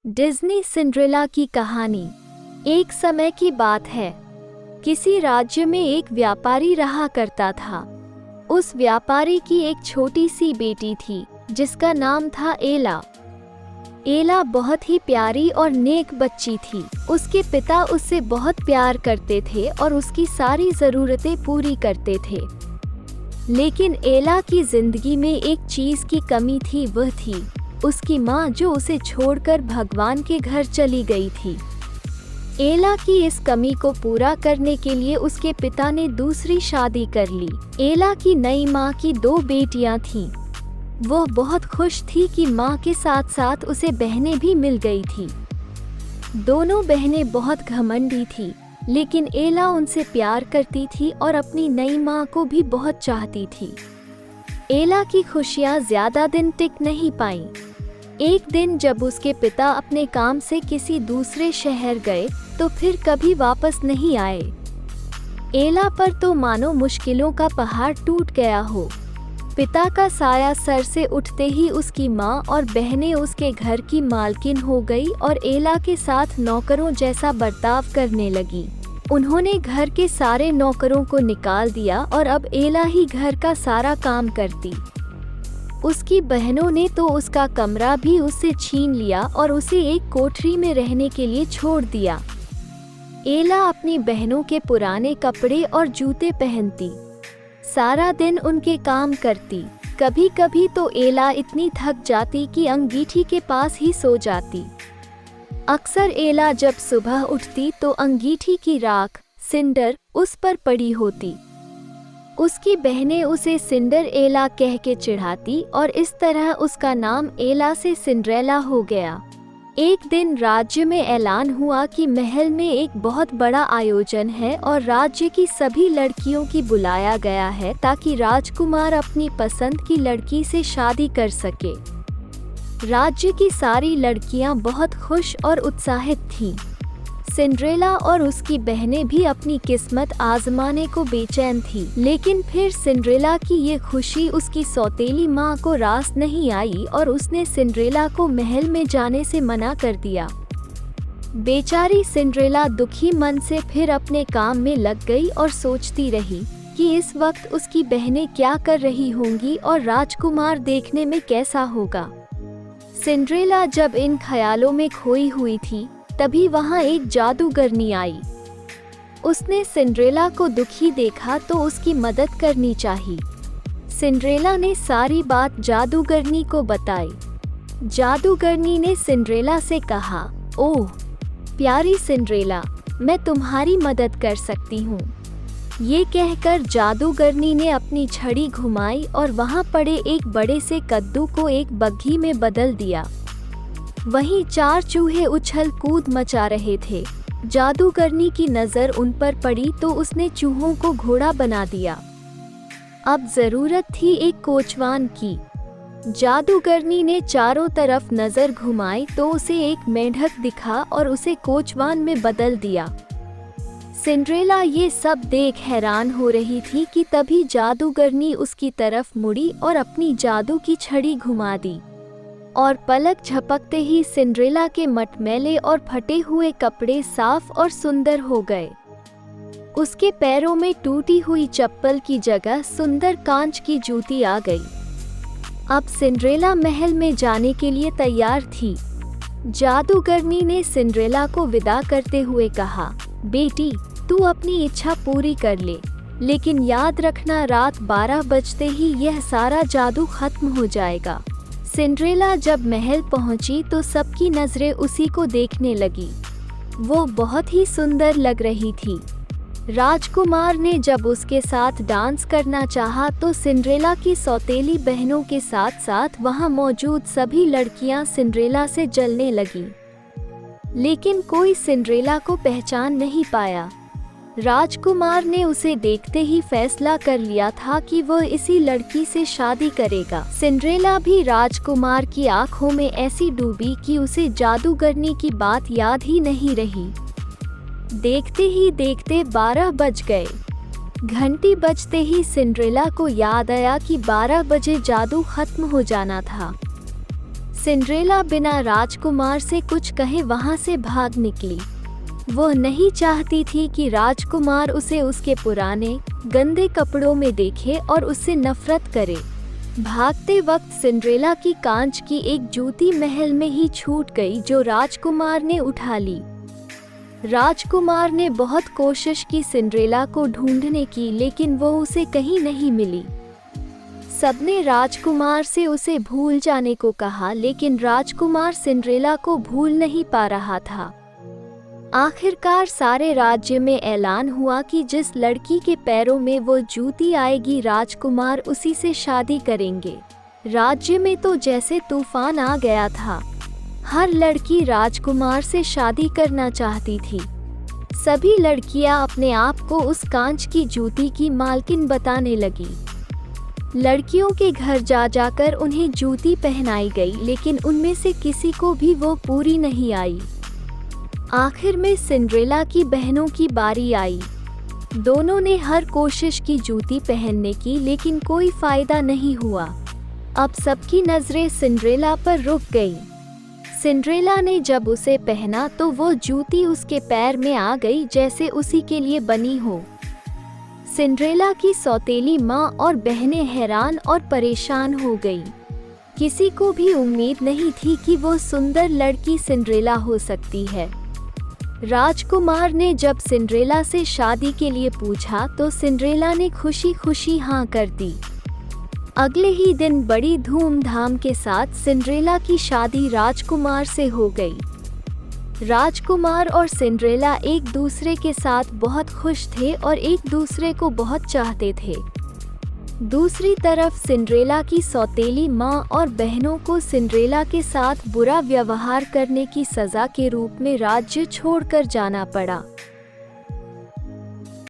Disney Cinderella की कहानी। एक समय की बात है। किसी राज्य में एक व्यापारी रहा करता था। उस व्यापारी की एक छोटी सी बेटी थी जिसका नाम था एला। एला बहुत ही प्यारी और नेक बच्ची थी। उसके पिता उससे बहुत प्यार करते थे और उसकी सारी ज़रूरतें पूरी करते थे। लेकिन एला की जिंदगी में एक चीज़ की कमी थी, वह थी उसकी माँ जो उसे छोड़कर भगवान के घर चली गई थी। एला की इस कमी को पूरा करने के लिए उसके पिता ने दूसरी शादी कर ली। एला की नई माँ की 2 बेटियां थीं। वो बहुत खुश थी कि माँ के साथ साथ उसे बहनें भी मिल गई थी। दोनों बहनें बहुत घमंडी थी, लेकिन एला उनसे प्यार करती थी और अपनी नई माँ को भी बहुत चाहती थी। एला की खुशियाँ ज्यादा दिन टिक नहीं पाईं। एक दिन जब उसके पिता अपने काम से किसी दूसरे शहर गए तो फिर कभी वापस नहीं आए। एला पर तो मानो मुश्किलों का पहाड़ टूट गया हो। पिता का साया सर से उठते ही उसकी माँ और बहनें उसके घर की मालकिन हो गई और एला के साथ नौकरों जैसा बर्ताव करने लगी। उन्होंने घर के सारे नौकरों को निकाल दिया और अब एला ही घर का सारा काम करती। उसकी बहनों ने तो उसका कमरा भी उससे छीन लिया और उसे एक कोठरी में रहने के लिए छोड़ दिया। एला अपनी बहनों के पुराने कपड़े और जूते पहनती, सारा दिन उनके काम करती। कभी कभी तो एला इतनी थक जाती कि अंगीठी के पास ही सो जाती। अक्सर एला जब सुबह उठती तो अंगीठी की राख, सिंडर, उस पर पड़ी होती। उसकी बहनें उसे सिंडर एला कह के चिढ़ाती और इस तरह उसका नाम एला से सिंड्रेला हो गया। एक दिन राज्य में ऐलान हुआ कि महल में एक बहुत बड़ा आयोजन है और राज्य की सभी लड़कियों की बुलाया गया है ताकि राजकुमार अपनी पसंद की लड़की से शादी कर सके। राज्य की सारी लड़कियां बहुत खुश और उत्साहित थीं। सिंड्रेला और उसकी बहनें भी अपनी किस्मत आजमाने को बेचैन थी, लेकिन फिर सिंड्रेला की ये खुशी उसकी सौतेली माँ को रास नहीं आई और उसने सिंड्रेला को महल में जाने से मना कर दिया। बेचारी सिंड्रेला दुखी मन से फिर अपने काम में लग गई और सोचती रही कि इस वक्त उसकी बहनें क्या कर रही होंगी और राजकुमार देखने में कैसा होगा। सिंड्रेला जब इन ख्यालों में खोई हुई थी तभी वहां एक जादूगरनी आई। उसने सिंड्रेला को दुखी देखा तो उसकी मदद करनी चाहिए। सिंड्रेला ने सारी बात जादूगरनी को बताई। जादूगरनी ने सिंड्रेला से कहा, ओह प्यारी सिंड्रेला, मैं तुम्हारी मदद कर सकती हूँ। ये कहकर जादूगरनी ने अपनी छड़ी घुमाई और वहां पड़े एक बड़े से कद्दू को एक बग्घी में बदल दिया। वहीं 4 चूहे उछल कूद मचा रहे थे। जादूगरनी की नज़र उन पर पड़ी तो उसने चूहों को घोड़ा बना दिया। अब ज़रूरत थी एक कोचवान की। जादूगरनी ने चारों तरफ नज़र घुमाई तो उसे एक मेंढक दिखा और उसे कोचवान में बदल दिया। सिंड्रेला ये सब देख हैरान हो रही थी कि तभी जादूगरनी उसकी तरफ मुड़ी और अपनी जादू की छड़ी घुमा दी और पलक झपकते ही सिंड्रेला के मटमैले और फटे हुए कपड़े साफ और सुंदर हो गए। उसके पैरों में टूटी हुई चप्पल की जगह सुंदर कांच की जूती आ गई। अब सिंड्रेला महल में जाने के लिए तैयार थी। जादूगरनी ने सिंड्रेला को विदा करते हुए कहा, बेटी तू अपनी इच्छा पूरी कर ले, लेकिन याद रखना रात 12 बजते ही यह सारा जादू खत्म हो जाएगा। सिंड्रेला जब महल पहुंची तो सबकी नजरें उसी को देखने लगी। वो बहुत ही सुंदर लग रही थी। राजकुमार ने जब उसके साथ डांस करना चाहा तो सिंड्रेला की सौतेली बहनों के साथ साथ वहां मौजूद सभी लड़कियां सिंड्रेला से जलने लगीं। लेकिन कोई सिंड्रेला को पहचान नहीं पाया। राजकुमार ने उसे देखते ही फैसला कर लिया था कि वह इसी लड़की से शादी करेगा। सिंड्रेला भी राजकुमार की आंखों में ऐसी डूबी कि उसे जादूगरनी की बात याद ही नहीं रही। देखते ही देखते 12 बज गए। घंटी बजते ही सिंड्रेला को याद आया कि 12 बजे जादू खत्म हो जाना था। सिंड्रेला बिना राजकुमार से कुछ कहे वहां से भाग निकली। वो नहीं चाहती थी कि राजकुमार उसे उसके पुराने गंदे कपड़ों में देखे और उससे नफरत करे। भागते वक्त सिंड्रेला की कांच की एक जूती महल में ही छूट गई जो राजकुमार ने उठा ली। राजकुमार ने बहुत कोशिश की सिंड्रेला को ढूंढने की, लेकिन वो उसे कहीं नहीं मिली। सबने राजकुमार से उसे भूल जाने को कहा, लेकिन राजकुमार सिंड्रेला को भूल नहीं पा रहा था। आखिरकार सारे राज्य में ऐलान हुआ कि जिस लड़की के पैरों में वो जूती आएगी राजकुमार उसी से शादी करेंगे। राज्य में तो जैसे तूफान आ गया था। हर लड़की राजकुमार से शादी करना चाहती थी। सभी लड़कियां अपने आप को उस कांच की जूती की मालकिन बताने लगी। लड़कियों के घर जा जाकर उन्हें जूती पहनाई गई, लेकिन उनमें से किसी को भी वो पूरी नहीं आई। आखिर में सिंड्रेला की बहनों की बारी आई। दोनों ने हर कोशिश की जूती पहनने की, लेकिन कोई फायदा नहीं हुआ। अब सबकी नजरें सिंड्रेला पर रुक गई। सिंड्रेला ने जब उसे पहना तो वो जूती उसके पैर में आ गई जैसे उसी के लिए बनी हो। सिंड्रेला की सौतेली माँ और बहनें हैरान और परेशान हो गई। किसी को भी उम्मीद नहीं थी कि वो सुंदर लड़की सिंड्रेला हो सकती है। राजकुमार ने जब सिंड्रेला से शादी के लिए पूछा तो सिंड्रेला ने खुशी खुशी हाँ कर दी। अगले ही दिन बड़ी धूमधाम के साथ सिंड्रेला की शादी राजकुमार से हो गई। राजकुमार और सिंड्रेला एक दूसरे के साथ बहुत खुश थे और एक दूसरे को बहुत चाहते थे। दूसरी तरफ सिंड्रेला की सौतेली माँ और बहनों को सिंड्रेला के साथ बुरा व्यवहार करने की सज़ा के रूप में राज्य छोड़कर जाना पड़ा।